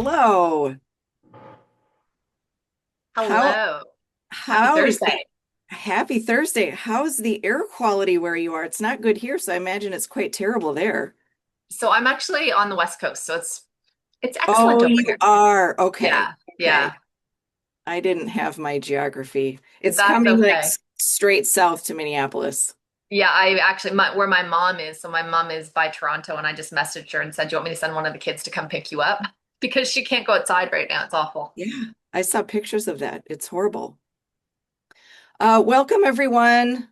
Hello. How Hello. Happy how is the Thursday. happy Thursday? How's the air quality where you are? It's not good here, so I imagine it's quite terrible there. So I'm actually on the West Coast, so it's excellent Oh, over you here. are. Okay. Yeah, Okay. yeah. I didn't have my geography. It's That's coming like okay. straight south to Minneapolis. Yeah, I actually where my mom is, so my mom is by Toronto, and I just messaged her and said, "Do you want me to send one of the kids to come pick you up?" Because she can't go outside right now. It's awful. Yeah, I saw pictures of that. It's horrible. Welcome everyone.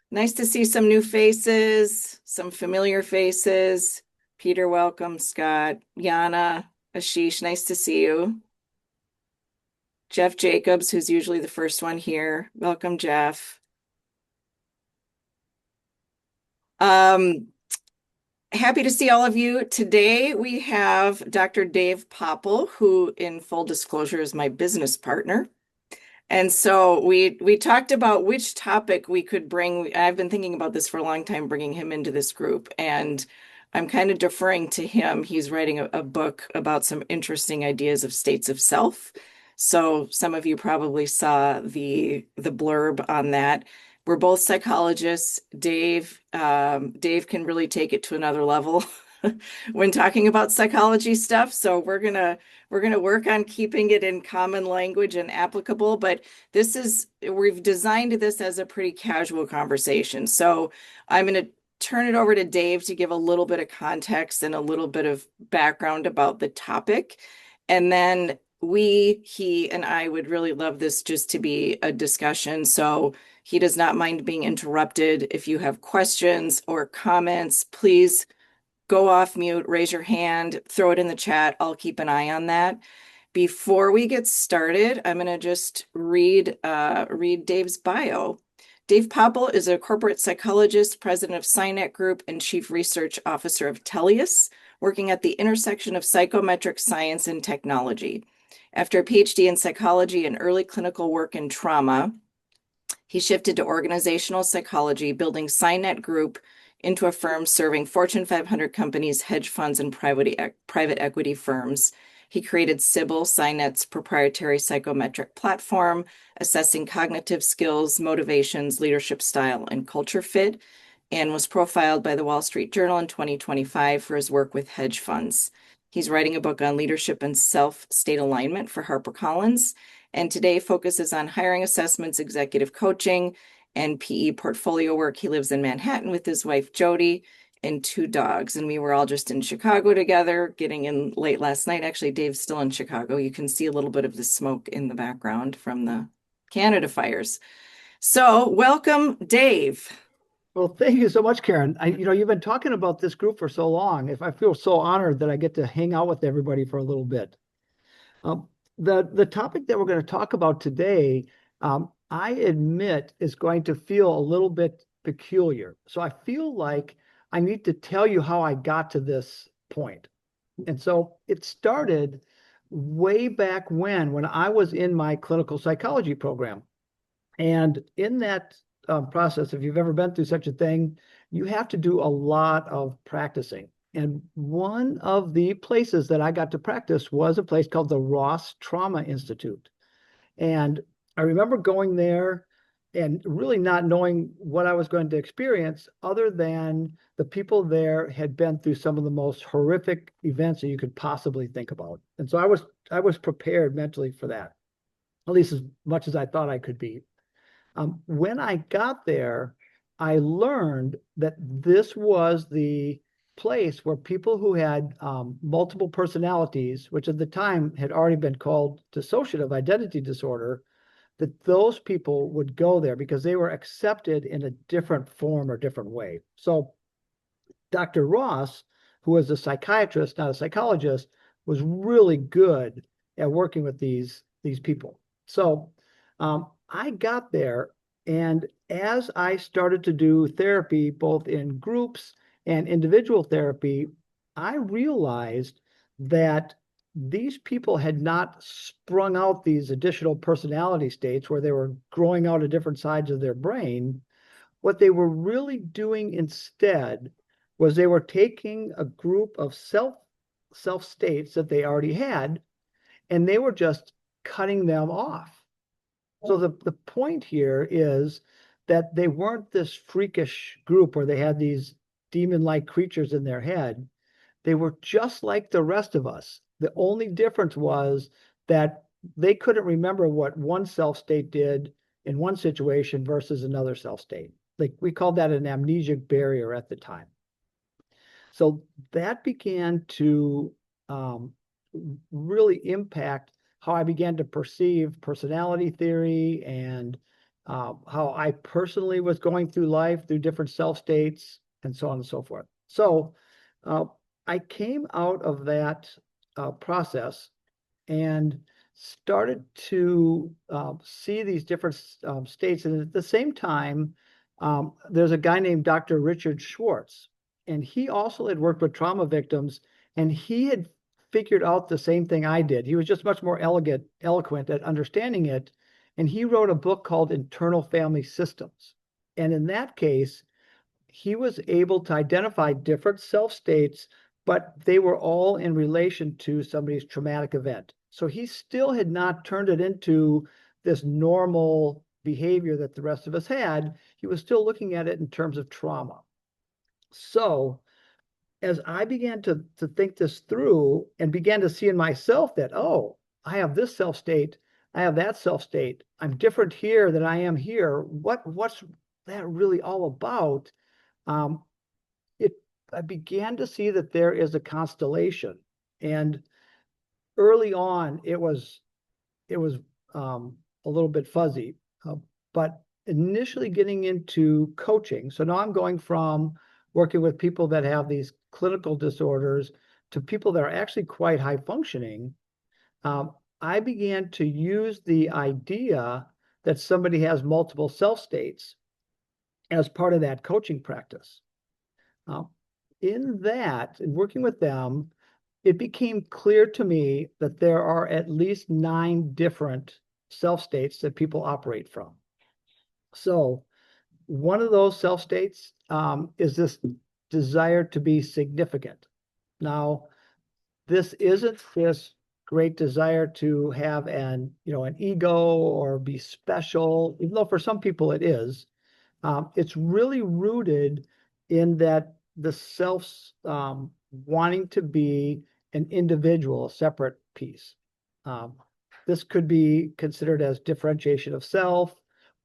Nice to see some new faces, some familiar faces. Peter, welcome. Scott, Yana, Ashish, nice to see you. Jeff Jacobs, who's usually the first one here. Welcome, Jeff. Um, Happy to see all of you. Today we have Dr. Dave Popple, who, in full disclosure, is my business partner. And so we talked about which topic we could bring. I've been thinking about this for a long time, bringing him into this group, and I'm kind of deferring to him. He's writing a book about some interesting ideas of states of self. So some of you probably saw the blurb on that. We're both psychologists. Dave can really take it to another level when talking about psychology stuff. So we're gonna work on keeping it in common language and applicable, but we've designed this as a pretty casual conversation. So I'm gonna turn it over to Dave to give a little bit of context and a little bit of background about the topic. And then he and I would really love this just to be a discussion. So he does not mind being interrupted. If you have questions or comments, please go off mute, raise your hand, throw it in the chat. I'll keep an eye on that. Before we get started, I'm going to just read Dave's bio. Dave Popple is a corporate psychologist, president of Cynet Group, and chief research officer of Tellius, working at the intersection of psychometric science and technology. After a PhD in psychology and early clinical work in trauma, he shifted to organizational psychology, building Cynet Group into a firm serving Fortune 500 companies, hedge funds, and private equity firms. He created Sybil, Cynet's proprietary psychometric platform, assessing cognitive skills, motivations, leadership style, and culture fit, and was profiled by the Wall Street Journal in 2025 for his work with hedge funds. He's writing a book on leadership and self-state alignment for HarperCollins, and today focuses on hiring assessments, executive coaching, and PE portfolio work. He lives in Manhattan with his wife, Jody, and two dogs. And we were all just in Chicago together, getting in late last night. Actually, Dave's still in Chicago. You can see a little bit of the smoke in the background from the Canada fires. So, welcome, Dave. Well, thank you so much, Karen. You've been talking about this group for so long. If I feel so honored that I get to hang out with everybody for a little bit. Um, the topic that we're going to talk about today, I admit, is going to feel a little bit peculiar. So I feel like I need to tell you how I got to this point. And so it started way back when I was in my clinical psychology program. And in that process, if you've ever been through such a thing, you have to do a lot of practicing. And one of the places that I got to practice was a place called the Ross Trauma Institute. And I remember going there and really not knowing what I was going to experience, other than the people there had been through some of the most horrific events that you could possibly think about. And so I was prepared mentally for that, at least as much as I thought I could be. When I got there, I learned that this was the place where people who had multiple personalities, which at the time had already been called dissociative identity disorder, that those people would go there because they were accepted in a different form or different way. So Dr. Ross, who was a psychiatrist, not a psychologist, was really good at working with these people. So I got there, and as I started to do therapy, both in groups and individual therapy, I realized that these people had not sprung out these additional personality states where they were growing out of different sides of their brain. What they were really doing instead was they were taking a group of self-states that they already had, and they were just cutting them off. So the point here is that they weren't this freakish group where they had these demon-like creatures in their head. They were just like the rest of us. The only difference was that they couldn't remember what one self-state did in one situation versus another self-state. Like we called that an amnesic barrier at the time. So that began to really impact how I began to perceive personality theory and how I personally was going through life through different self states and so on and so forth. So I came out of that process and started to see these different states. And at the same time, there's a guy named Dr. Richard Schwartz, and he also had worked with trauma victims, and he had figured out the same thing I did. He was just much more eloquent at understanding it. And he wrote a book called Internal Family Systems. And in that case, he was able to identify different self states, but they were all in relation to somebody's traumatic event. So he still had not turned it into this normal behavior that the rest of us had. He was still looking at it in terms of trauma. So as I began to think this through and began to see in myself that, oh, I have this self state, I have that self state, I'm different here than I am here. What's that really all about? I began to see that there is a constellation, and early on it was a little bit fuzzy, but initially getting into coaching. So now I'm going from working with people that have these clinical disorders to people that are actually quite high functioning. I began to use the idea that somebody has multiple self states as part of that coaching practice. In that, in working with them, it became clear to me that there are at least 9 different self states that people operate from. So one of those self states is this desire to be significant. Now, this isn't this great desire to have an ego or be special, even though for some people it is. It's really rooted in that the self wanting to be an individual, a separate piece. This could be considered as differentiation of self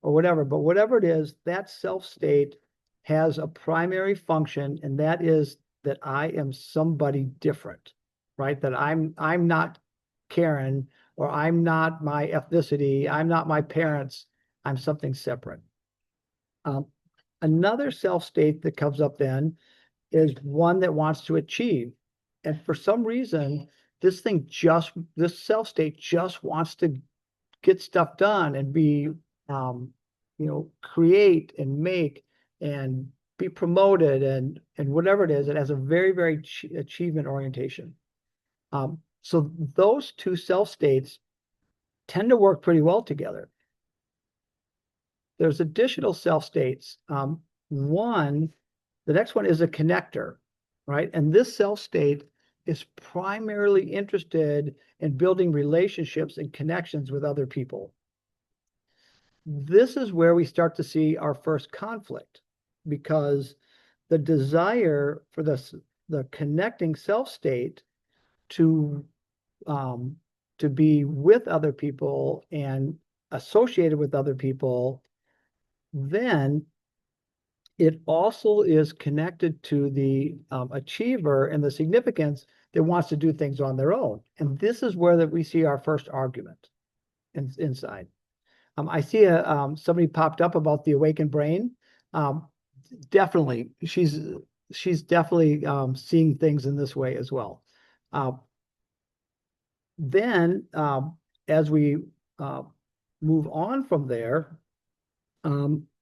or whatever, but whatever it is, that self state has a primary function, and that is that I am somebody different, right? That I'm not Karen, or I'm not my ethnicity, I'm not my parents, I'm something separate. Another self state that comes up then is one that wants to achieve. And for some reason, this self state just wants to get stuff done and be, create and make and be promoted and whatever it is. It has a very, very achievement orientation. So those two self states tend to work pretty well together. There's additional self states. The next one is a connector, right? And this self state is primarily interested in building relationships and connections with other people. This is where we start to see our first conflict, because the desire for the connecting self state to be with other people and associated with other people, then it also is connected to the achiever and the significance that wants to do things on their own. And this is where we see our first argument inside. I see somebody popped up about the awakened brain. Definitely, she's definitely seeing things in this way as well. Then, as we move on from there,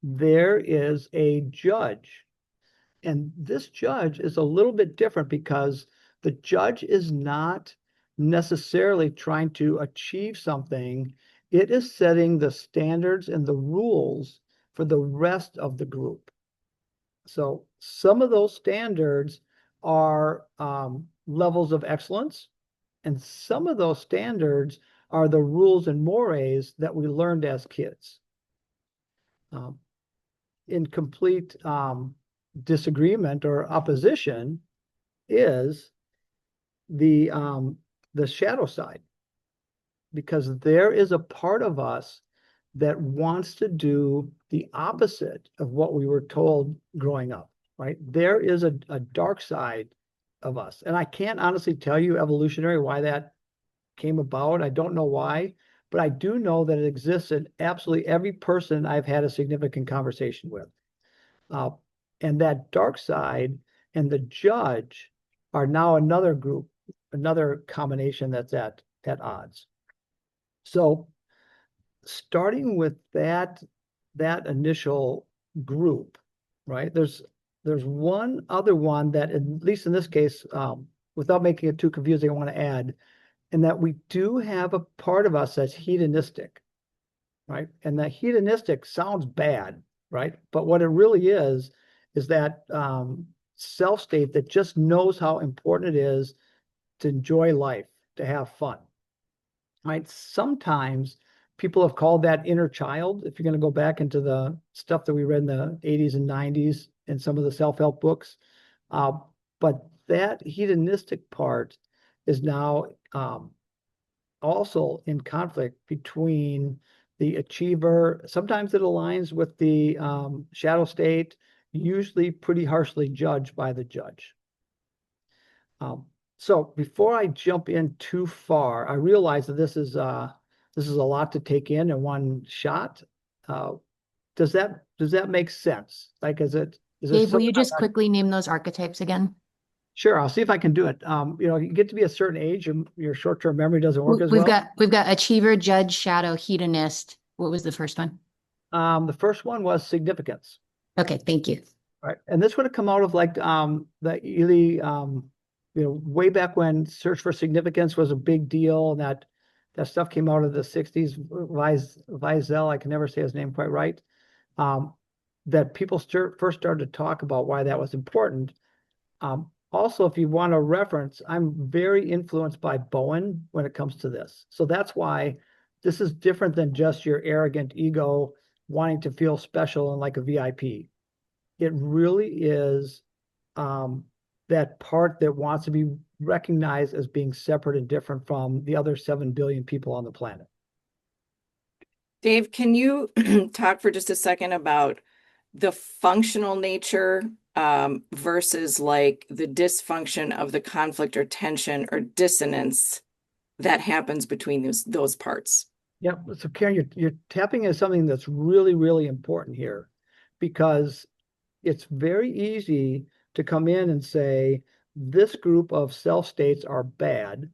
there is a judge. And this judge is a little bit different because the judge is not necessarily trying to achieve something. It is setting the standards and the rules for the rest of the group. So some of those standards are levels of excellence. And some of those standards are the rules and mores that we learned as kids. In complete disagreement or opposition is the shadow side, because there is a part of us that wants to do the opposite of what we were told growing up, right? There is a dark side of us. And I can't honestly tell you evolutionary why that came about. I don't know why, but I do know that it exists in absolutely every person I've had a significant conversation with. And that dark side and the judge are now another group, another combination that's at odds. So starting with that initial group, right? There's one other one that, at least in this case, without making it too confusing, I want to add, and that we do have a part of us that's hedonistic, right? And that hedonistic sounds bad, right? But what it really is that self-state that just knows how important it is to enjoy life, to have fun, right? Sometimes people have called that inner child. If you're going to go back into the stuff that we read in the 80s and 90s in some of the self-help books, but that hedonistic part is now also in conflict between the achiever. Sometimes it aligns with the shadow state, usually pretty harshly judged by the judge. So before I jump in too far, I realize that this is a lot to take in one shot. Does that make sense? Like, is it Dave, will you just quickly name those archetypes again? Sure, I'll see if I can do it. You get to be a certain age, your short-term memory doesn't work as well. We've got achiever, judge, shadow, hedonist. What was the first one? The first one was significance. Okay, thank you. Right, and this would have come out of like the Ely, way back when search for significance was a big deal, and that stuff came out of the 60s. Wiesel, I can never say his name quite right. That people first started to talk about why that was important. Also, if you want a reference, I'm very influenced by Bowen when it comes to this. So that's why this is different than just your arrogant ego wanting to feel special and like a VIP. It really is that part that wants to be recognized as being separate and different from the other 7 billion people on the planet. Dave, can you talk for just a second about the functional nature versus like the dysfunction of the conflict or tension or dissonance that happens between those parts? Yeah, so Karen, you're tapping into something that's really, really important here, because it's very easy to come in and say, this group of self states are bad,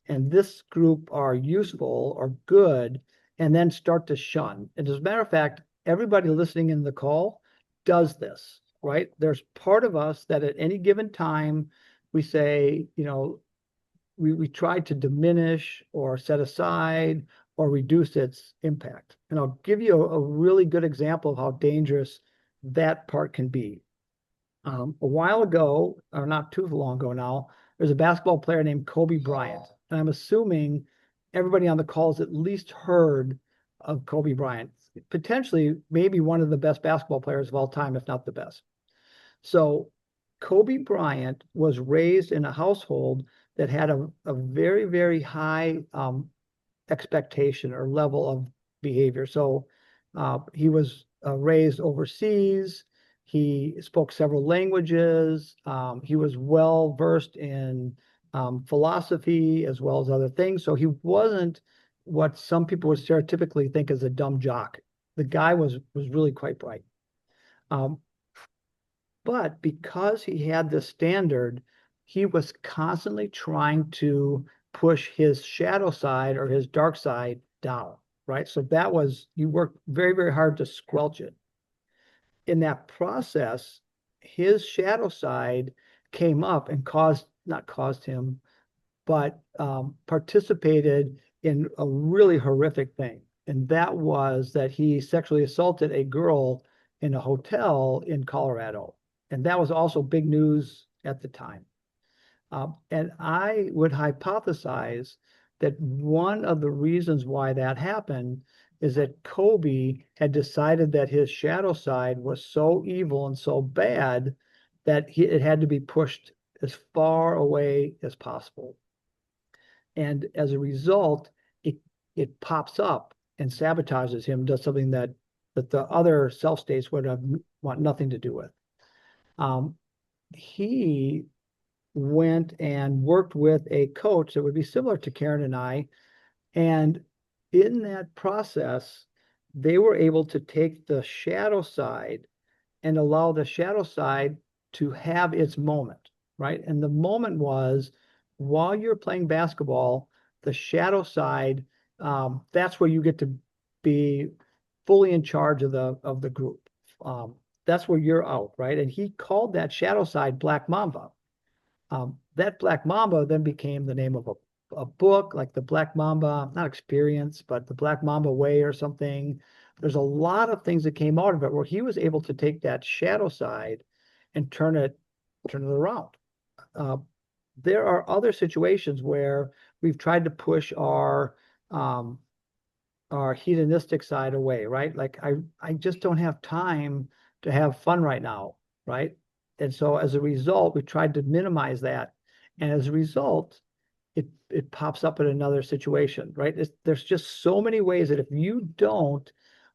and this group are useful or good, and then start to shun. And as a matter of fact, everybody listening in the call does this, right? There's part of us that at any given time, we say, we try to diminish or set aside or reduce its impact. And I'll give you a really good example of how dangerous that part can be. A while ago, or not too long ago now, there's a basketball player named Kobe Bryant. And I'm assuming everybody on the call has at least heard of Kobe Bryant, potentially maybe one of the best basketball players of all time, if not the best. So Kobe Bryant was raised in a household that had a very, very high expectation or level of behavior. So he was raised overseas. He spoke several languages. He was well versed in philosophy as well as other things. So he wasn't what some people would stereotypically think as a dumb jock. The guy was really quite bright. But because he had this standard, he was constantly trying to push his shadow side or his dark side down, right? So he worked very, very hard to squelch it. In that process, his shadow side came up and participated in a really horrific thing. And that was that he sexually assaulted a girl in a hotel in Colorado. And that was also big news at the time. And I would hypothesize that one of the reasons why that happened is that Kobe had decided that his shadow side was so evil and so bad that it had to be pushed as far away as possible. And as a result, it pops up and sabotages him, does something that the other self states would have want nothing to do with. He went and worked with a coach that would be similar to Karen and I. And in that process, they were able to take the shadow side and allow the shadow side to have its moment, right? And the moment was while you're playing basketball, the shadow side, that's where you get to be fully in charge of the group. That's where you're out, right? And he called that shadow side Black Mamba. That Black Mamba then became the name of a book, like the Black Mamba, not experience, but the Black Mamba way or something. There's a lot of things that came out of it where he was able to take that shadow side and turn it around. There are other situations where we've tried to push our hedonistic side away, right? Like I just don't have time to have fun right now, right? And so as a result, we tried to minimize that. And as a result, it pops up in another situation, right? There's just so many ways that if you don't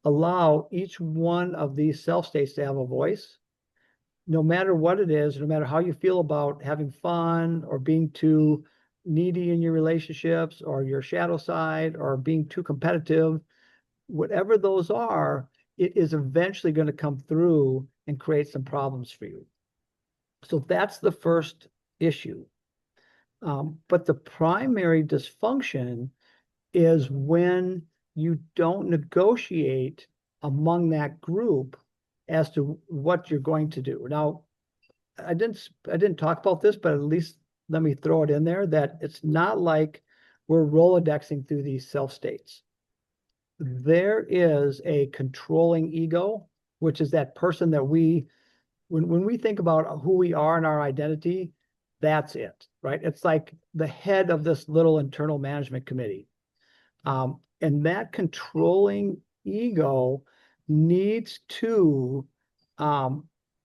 allow each one of these self states to have a voice, no matter what it is, no matter how you feel about having fun or being too needy in your relationships or your shadow side or being too competitive, whatever those are, it is eventually going to come through and create some problems for you. So that's the first issue. But the primary dysfunction is when you don't negotiate among that group as to what you're going to do. Now, I didn't talk about this, but at least let me throw it in there that it's not like we're Rolodexing through these self states. There is a controlling ego, which is that person that when we think about who we are and our identity, that's it, right? It's like the head of this little internal management committee. And that controlling ego needs to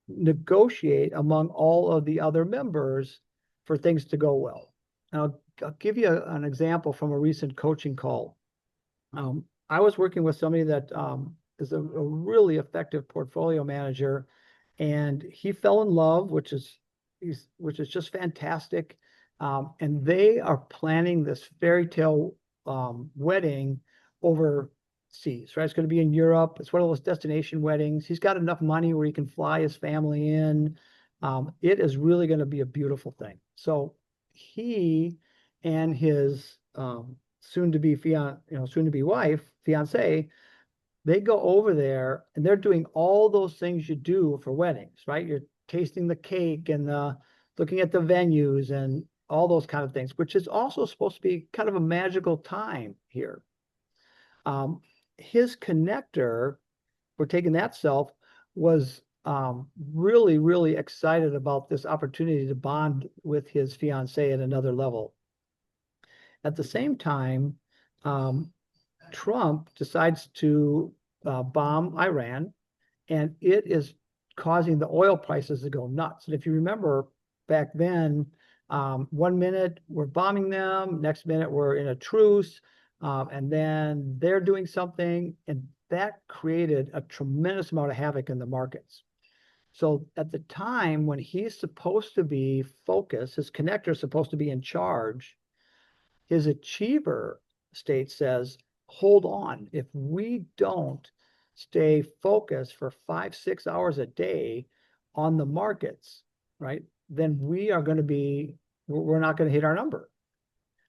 negotiate among all of the other members for things to go well. And I'll give you an example from a recent coaching call. I was working with somebody that is a really effective portfolio manager, and he fell in love, which is just fantastic. And they are planning this fairy tale wedding overseas, right? It's going to be in Europe. It's one of those destination weddings. He's got enough money where he can fly his family in. It is really going to be a beautiful thing. So he and his soon-to-be fiance, they go over there and they're doing all those things you do for weddings, right? You're tasting the cake and looking at the venues and all those kind of things, which is also supposed to be kind of a magical time here. His connector for taking that self was really, really excited about this opportunity to bond with his fiance at another level. At the same time, Trump decides to bomb Iran, and it is causing the oil prices to go nuts. And if you remember back then, 1 minute we're bombing them, next minute we're in a truce, and then they're doing something, and that created a tremendous amount of havoc in the markets. So at the time when he's supposed to be focused, his connector is supposed to be in charge, his achiever state says, hold on, if we don't stay focused for 5-6 hours a day on the markets, right, then we're not going to hit our number.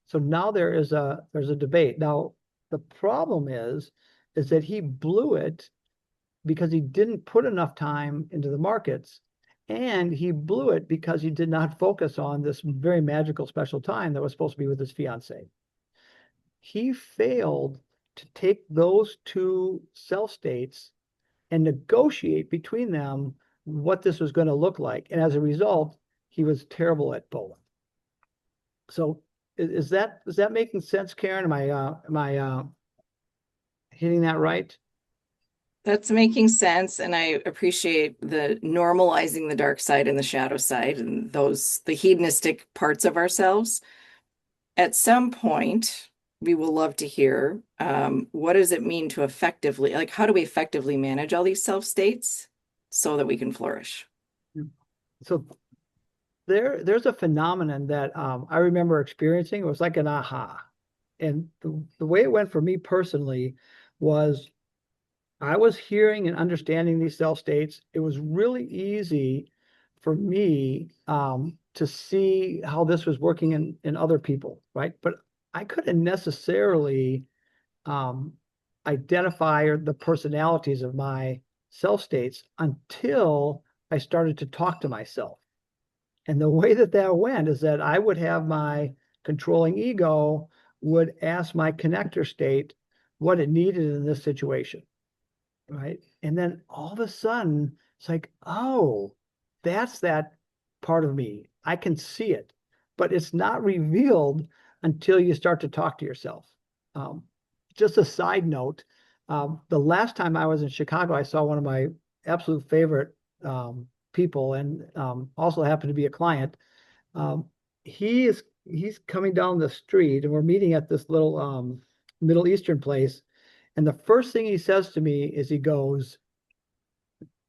So now there's a debate. Now, the problem is that he blew it because he didn't put enough time into the markets, and he blew it because he did not focus on this very magical special time that was supposed to be with his fiance. He failed to take those two self states and negotiate between them what this was going to look like. And as a result, he was terrible at both. So is that making sense, Karen? Am I hitting that right? That's making sense, and I appreciate the normalizing the dark side and the shadow side and the hedonistic parts of ourselves. At some point, we will love to hear what does it mean to effectively, like how do we effectively manage all these self states so that we can flourish? So there's a phenomenon that I remember experiencing. It was like an aha. And the way it went for me personally was I was hearing and understanding these self states. It was really easy for me to see how this was working in other people, right? But I couldn't necessarily um, identify the personalities of my self states until I started to talk to myself. And the way that that went is that I would have my controlling ego would ask my connector state what it needed in this situation, right? And then all of a sudden, it's like, oh, that's that part of me. I can see it, but it's not revealed until you start to talk to yourself. Um, just a side note, the last time I was in Chicago, I saw one of my absolute favorite people and also happened to be a client. Um, he's coming down the street and we're meeting at this little Middle Eastern place. And the first thing he says to me is he goes,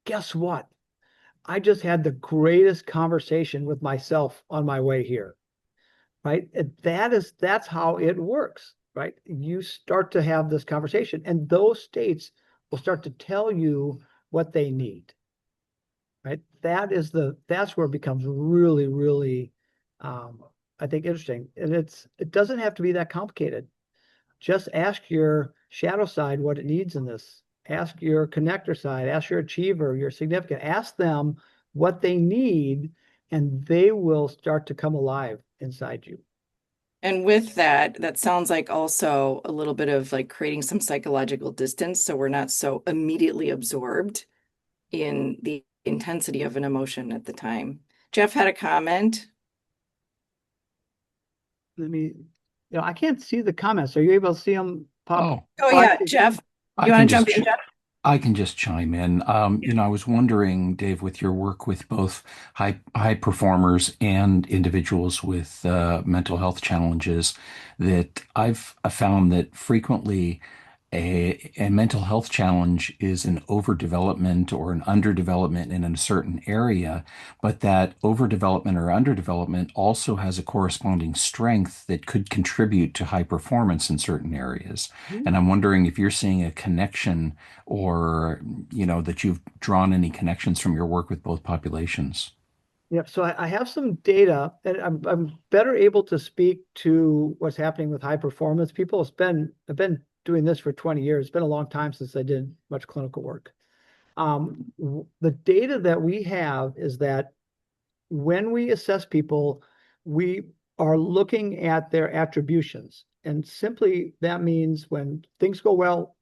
guess what? I just had the greatest conversation with myself on my way here, right? And that's how it works, right? You start to have this conversation and those states will start to tell you what they need, right? That's where it becomes really, really, I think interesting. And it doesn't have to be that complicated. Just ask your shadow side what it needs in this. Ask your connector side, ask your achiever, your significant, ask them what they need, and they will start to come alive inside you. And with that, that sounds like also a little bit of like creating some psychological distance so we're not so immediately absorbed in the intensity of an emotion at the time. Jeff had a comment. Let me, I can't see the comments. Are you able to see them pop? Oh, Oh I, yeah, Jeff, I you can want to just jump in, Jeff? I can just chime in. I was wondering, Dave, with your work with both high performers and individuals with mental health challenges, that I've found that frequently a mental health challenge is an overdevelopment or an underdevelopment in a certain area, but that overdevelopment or underdevelopment also has a corresponding strength that could contribute to high performance in certain areas. And I'm wondering if you're seeing a connection or, that you've drawn any connections from your work with both populations. Yep. So I have some data, and I'm better able to speak to what's happening with high performance people. I've been doing this for 20 years. It's been a long time since I did much clinical work. The data that we have is that when we assess people, we are looking at their attributions. And simply that means when things go well,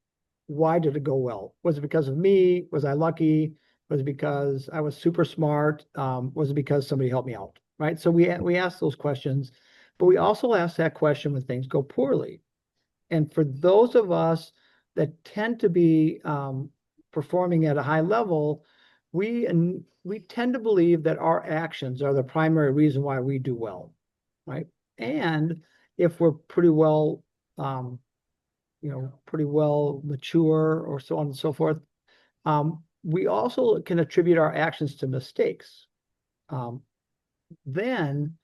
why did it go well? Was it because of me? Was I lucky? Was it because I was super smart? Was it because somebody helped me out? Right. So we ask those questions, but we also ask that question when things go poorly. And for those of us that tend to be performing at a high level, we tend to believe that our actions are the primary reason why we do well, right? And if we're pretty well, pretty well mature or so on and so forth, we also can attribute our actions to mistakes. Then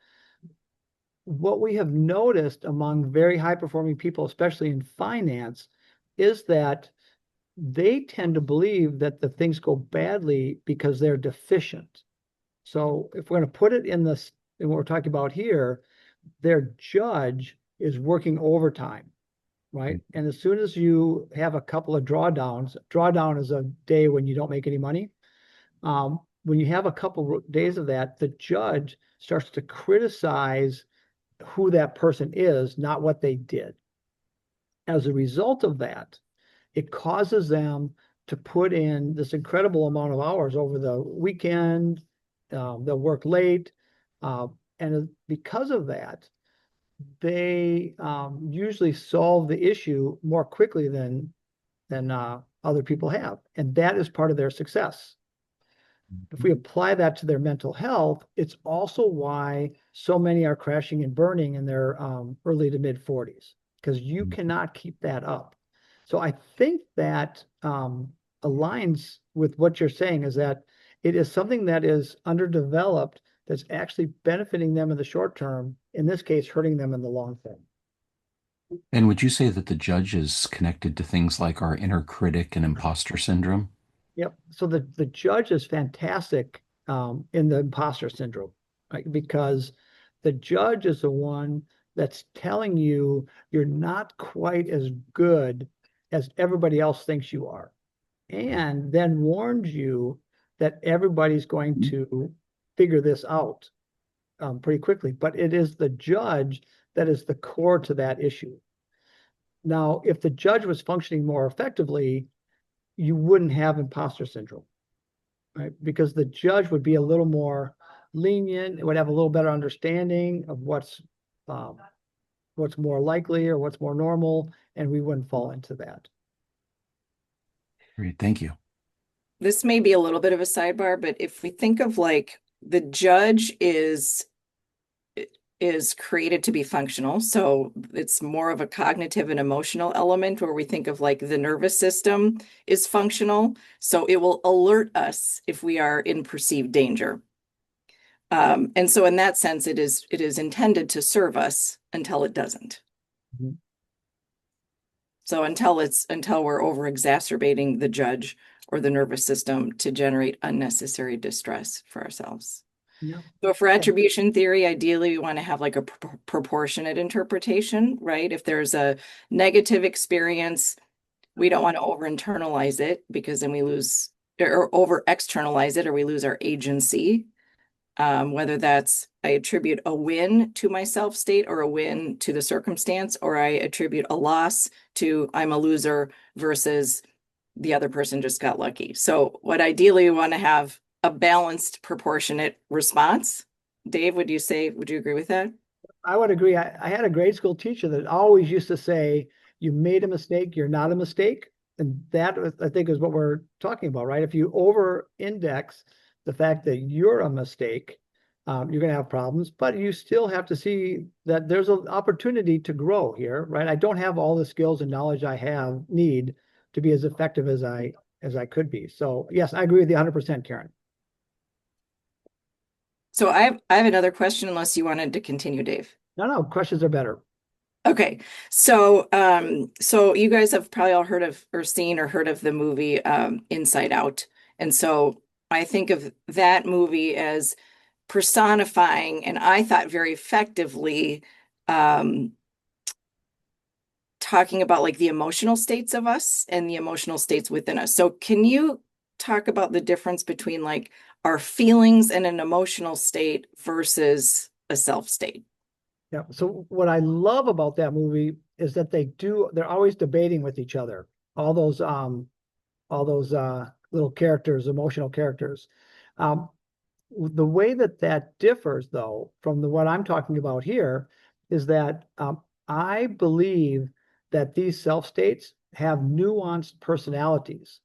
what we have noticed among very high performing people, especially in finance, is that they tend to believe that the things go badly because they're deficient. So if we're going to put it in what we're talking about here, their judge is working overtime, right? And as soon as you have a couple of drawdown is a day when you don't make any money. When you have a couple of days of that, the judge starts to criticize who that person is, not what they did. As a result of that, it causes them to put in this incredible amount of hours over the weekend. They'll work late. And because of that, they usually solve the issue more quickly than other people have. And that is part of their success. If we apply that to their mental health, it's also why so many are crashing and burning in their early to mid 40s, because you cannot keep that up. So I think that aligns with what you're saying, is that it is something that is underdeveloped that's actually benefiting them in the short term, in this case, hurting them in the long term. And would you say that the judge is connected to things like our inner critic and imposter syndrome? Yep. So the judge is fantastic in the imposter syndrome, right? Because the judge is the one that's telling you you're not quite as good as everybody else thinks you are, and then warns you that everybody's going to figure this out pretty quickly. But it is the judge that is the core to that issue. Now, if the judge was functioning more effectively, you wouldn't have imposter syndrome, right? Because the judge would be a little more lenient, would have a little better understanding of what's more likely or what's more normal, and we wouldn't fall into that. Great, thank you. This may be a little bit of a sidebar, but if we think of like the judge is created to be functional, so it's more of a cognitive and emotional element, where we think of like the nervous system is functional, so it will alert us if we are in perceived danger. And so in that sense, it is intended to serve us until it doesn't. Mhm. So until we're over exacerbating the judge or the nervous system to generate unnecessary distress for ourselves. Yeah. So for attribution theory, ideally we want to have like a proportionate interpretation, right? If there's a negative experience, we don't want to over internalize it, because then we lose, or over externalize it, or we lose our agency. Whether that's I attribute a win to my self state or a win to the circumstance, or I attribute a loss to I'm a loser versus the other person just got lucky. So what ideally we want to have a balanced, proportionate response. Dave, would you agree with that? I would agree. I had a grade school teacher that always used to say, you made a mistake, you're not a mistake. And that, I think, is what we're talking about, right? If you over index the fact that you're a mistake, you're going to have problems, but you still have to see that there's an opportunity to grow here, right? I don't have all the skills and knowledge I need to be as effective as I could be. So yes, I agree with you 100%, Karen. So I have another question, unless you wanted to continue, Dave. No, questions are better. Okay. So so you guys have probably all heard of or seen or heard of the movie Inside Out. And so I think of that movie as personifying, and I thought very effectively, talking about like the emotional states of us and the emotional states within us. So can you talk about the difference between like our feelings and an emotional state versus a self state? Yeah. So what I love about that movie is that they're always debating with each other. All those little characters, emotional characters. The way that differs, though, from what I'm talking about here, is that I believe that these self states have nuanced personalities.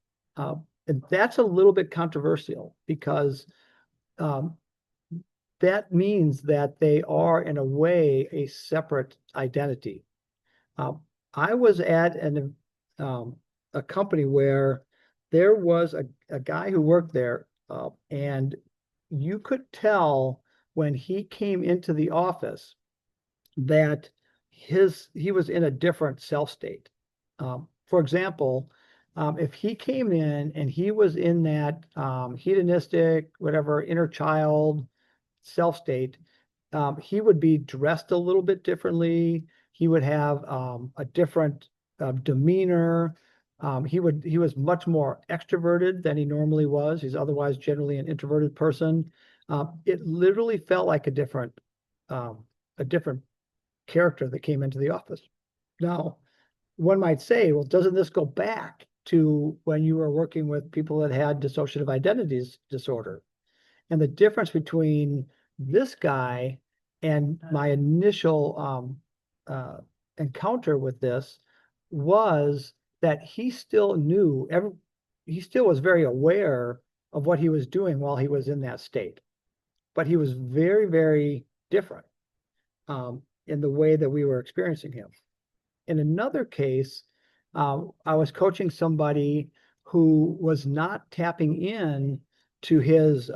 And that's a little bit controversial, because that means that they are, in a way, a separate identity. I was at a company where there was a guy who worked there, and you could tell when he came into the office that he was in a different self state. For example, if he came in and he was in that hedonistic, whatever, inner child self state, he would be dressed a little bit differently. He would have a different demeanor. He was much more extroverted than he normally was. He's otherwise generally an introverted person. It literally felt like a different character that came into the office. Now, one might say, well, doesn't this go back to when you were working with people that had dissociative identities disorder? And the difference between this guy and my initial encounter with this was that he still knew he still was very aware of what he was doing while he was in that state, but he was very, very different in the way that we were experiencing him. In another case, I was coaching somebody who was not tapping in to his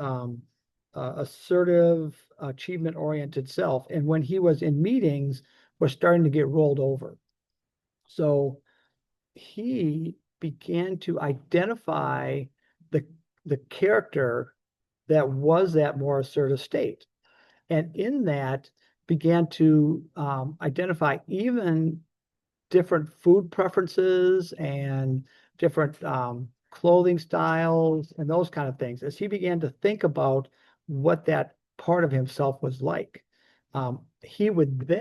assertive, achievement-oriented self. And when he was in meetings, was starting to get rolled over. So he began to identify the character that was that more assertive state. And in that began to identify even different food preferences and different clothing styles and those kind of things as he began to think about what that part of himself was like. He would then